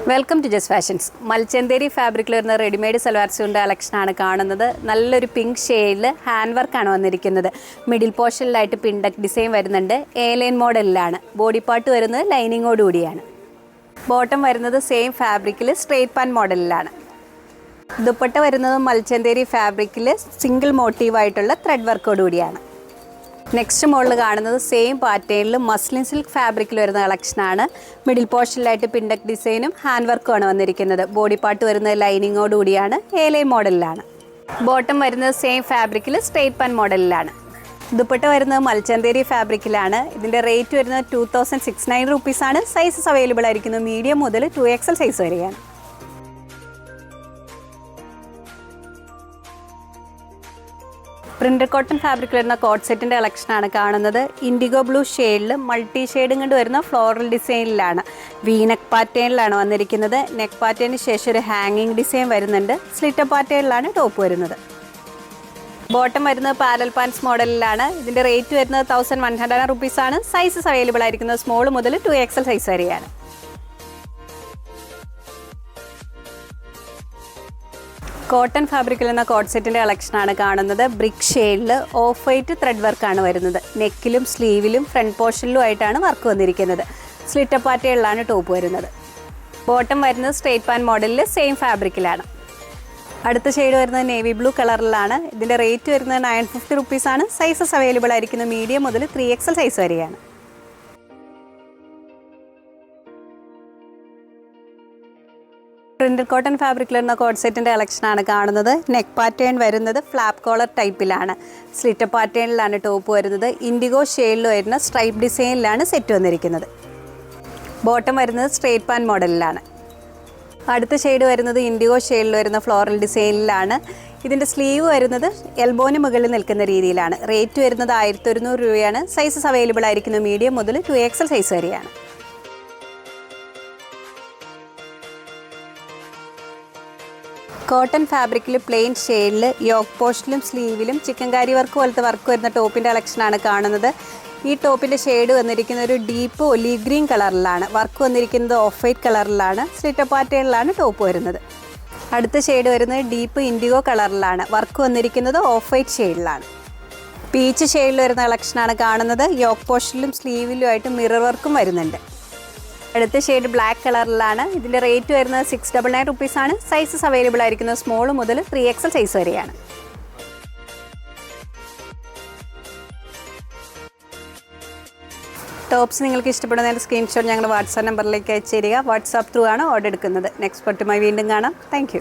Welcome to just fashions. Mulchanderi ഫാബ്രിക്കിൽ വരുന്ന readymade salwar സ്യൂട്ടിൻ്റെ കളക്ഷനാണ് കാണുന്നത്. നല്ലൊരു പിങ്ക് ഷെയ്ഡിൽ ഹാൻഡ് വർക്കാണ് വന്നിരിക്കുന്നത്. മിഡിൽ പോർഷനിലായിട്ട് പിൻഡക് ഡിസൈൻ വരുന്നുണ്ട്. എ ലൈൻ മോഡലിലാണ്. ബോഡി പാർട്ട് വരുന്നത് ലൈനിങ്ങോട് കൂടിയാണ്. ബോട്ടം വരുന്നത് സെയിം ഫാബ്രിക്കിൽ സ്ട്രെയിറ്റ് പാൻ മോഡലിലാണ്. ദുപ്പട്ട വരുന്നത് മൽച്ചന്തേരി ഫാബ്രിക്കിൽ സിംഗിൾ മോട്ടീവായിട്ടുള്ള ത്രെഡ് വർക്കോട് കൂടിയാണ്. നെക്സ്റ്റ് മോഡൽ കാണുന്നത് സെയിം പാറ്റേണിൽ മസ്ലിൻ സിൽക്ക് ഫാബ്രിക്കിൽ വരുന്ന കളക്ഷനാണ്. മിഡിൽ പോർഷനിലായിട്ട് പിൻഡക് ഡിസൈനും ഹാൻഡ് വർക്കുമാണ് വന്നിരിക്കുന്നത്. ബോഡി പാർട്ട് വരുന്നത് ലൈനിങ്ങോട് കൂടിയാണ്. എ ലൈൻ മോഡലിലാണ്. ബോട്ടം വരുന്നത് സെയിം ഫാബ്രിക്കിൽ സ്ട്രെയിറ്റ് പാൻ മോഡലിലാണ്. ദുപ്പട്ട വരുന്നത് മൽച്ചന്തേരി ഫാബ്രിക്കിലാണ്. ഇതിൻ്റെ റേറ്റ് വരുന്നത് 2609 റുപ്പീസാണ്. സൈസസ് അവൈലബിൾ ആയിരിക്കുന്നത് മീഡിയം മുതൽ 2XL സൈസ് വരെയാണ്. പ്രിൻ്റഡ് കോട്ടൺ ഫാബ്രിക്കിൽ വരുന്ന കോട്ട് സെറ്റിൻ്റെ കളക്ഷനാണ് കാണുന്നത്. ഇൻഡിഗോ ബ്ലൂ ഷെയ്ഡിൽ മൾട്ടി ഷെയ്ഡും കൊണ്ട് വരുന്ന ഫ്ലോറൽ ഡിസൈനിലാണ്. വീനെക്ക് പാറ്റേണിലാണ് വന്നിരിക്കുന്നത്. നെക്ക് പാറ്റേണിന് ശേഷം ഒരു ഹാങ്ങിങ് ഡിസൈൻ വരുന്നുണ്ട്. സ്ലിറ്റർ പാറ്റേണിലാണ് ടോപ്പ് വരുന്നത്. ബോട്ടം വരുന്നത് പാരൽ പാൻസ് മോഡലിലാണ്. ഇതിൻ്റെ റേറ്റ് വരുന്നത് 1100 റുപ്പീസാണ്. സൈസസ് അവൈലബിൾ ആയിരിക്കുന്നത് സ്മോൾ മുതൽ 2XL സൈസ് വരെയാണ്. കോട്ടൺ ഫാബ്രിക്കിൽ എന്ന കോട്ട് സെറ്റിൻ്റെ കളക്ഷനാണ് കാണുന്നത്. ബ്രിക്ക് ഷെയ്ഡിൽ ഓഫ് വൈറ്റ് ത്രെഡ് വർക്കാണ് വരുന്നത്. നെക്കിലും സ്ലീവിലും ഫ്രണ്ട് പോർഷനിലും ആയിട്ടാണ് വർക്ക് വന്നിരിക്കുന്നത്. സ്ലിറ്റർ പാറ്റേണിലാണ് ടോപ്പ് വരുന്നത്. ബോട്ടം വരുന്നത് സ്ട്രെയിറ്റ് പാൻ മോഡലിൽ സെയിം ഫാബ്രിക്കിലാണ്. അടുത്ത ഷെയ്ഡ് വരുന്നത് നേവി ബ്ലൂ കളറിലാണ്. ഇതിൻ്റെ റേറ്റ് വരുന്നത് 950 റുപ്പീസാണ്. സൈസസ് അവൈലബിൾ ആയിരിക്കുന്നത് മീഡിയം മുതൽ 3XL സൈസ് വരെയാണ്. പ്രിൻ്റഡ് കോട്ടൺ ഫാബ്രിക്കിൽ വരുന്ന കോട്ട് സെറ്റിൻ്റെ കളക്ഷനാണ് കാണുന്നത്. നെക്ക് പാറ്റേൺ വരുന്നത് ഫ്ലാപ്പ് കോളർ ടൈപ്പിലാണ്. സ്ലിറ്റർ പാറ്റേണിലാണ് ടോപ്പ് വരുന്നത്. ഇൻഡിഗോ ഷെയ്ഡിൽ വരുന്ന സ്ട്രൈപ്പ് ഡിസൈനിലാണ് സെറ്റ് വന്നിരിക്കുന്നത്. ബോട്ടം വരുന്നത് സ്ട്രെയിറ്റ് പാൻ മോഡലിലാണ്. അടുത്ത ഷെയ്ഡ് വരുന്നത് ഇൻഡിഗോ ഷെയ്ഡിൽ വരുന്ന ഫ്ലോറൽ ഡിസൈനിലാണ്. ഇതിൻ്റെ സ്ലീവ് വരുന്നത് എൽബോന് മുകളിൽ നിൽക്കുന്ന രീതിയിലാണ്. റേറ്റ് വരുന്നത് 1100 രൂപയാണ്. സൈസസ് അവൈലബിൾ ആയിരിക്കുന്നത് മീഡിയം മുതൽ 2XL സൈസ് വരെയാണ്. കോട്ടൺ ഫാബ്രിക്കിൽ പ്ലെയിൻ ഷെയ്ഡിൽ യോക്ക് പോസ്റ്റിലും സ്ലീവിലും ചിക്കൻകാരി വർക്ക് പോലത്തെ വർക്ക് വരുന്ന ടോപ്പിൻ്റെ കളക്ഷനാണ് കാണുന്നത്. ഈ ടോപ്പിൻ്റെ ഷെയ്ഡ് വന്നിരിക്കുന്ന ഒരു ഡീപ്പ് ഒലീവ് ഗ്രീൻ കളറിലാണ്. വർക്ക് വന്നിരിക്കുന്നത് ഓഫ് വൈറ്റ് കളറിലാണ്. സ്ലിറ്റർ പാറ്റേണിലാണ് ടോപ്പ് വരുന്നത്. അടുത്ത ഷെയ്ഡ് വരുന്നത് ഡീപ്പ് ഇൻഡിഗോ കളറിലാണ്. വർക്ക് വന്നിരിക്കുന്നത് ഓഫ് വൈറ്റ് ഷെയ്ഡിലാണ്. പീച്ച് ഷെയ്ഡിൽ വരുന്ന കളക്ഷനാണ് കാണുന്നത്. യോക്ക് പോസ്റ്റിലും സ്ലീവിലുമായിട്ട് മിറർ വർക്കും വരുന്നുണ്ട്. അടുത്ത ഷെയ്ഡ് ബ്ലാക്ക് കളറിലാണ്. ഇതിൻ്റെ റേറ്റ് വരുന്നത് 699 റുപ്പീസാണ്. സൈസസ് അവൈലബിൾ ആയിരിക്കുന്നത് സ്മോൾ മുതൽ 3XL സൈസ് വരെയാണ്. ടോപ്സ് നിങ്ങൾക്ക് ഇഷ്ടപ്പെടുന്നതിൻ്റെ സ്ക്രീൻഷോട്ട് ഞങ്ങളുടെ വാട്സാപ്പ് നമ്പറിലേക്ക് അയച്ചു തരിക. വാട്സാപ്പ് ത്രൂ ആണ് ഓർഡർ എടുക്കുന്നത്. നെക്സ്റ്റ് പട്ടുമായി വീണ്ടും കാണാം. താങ്ക്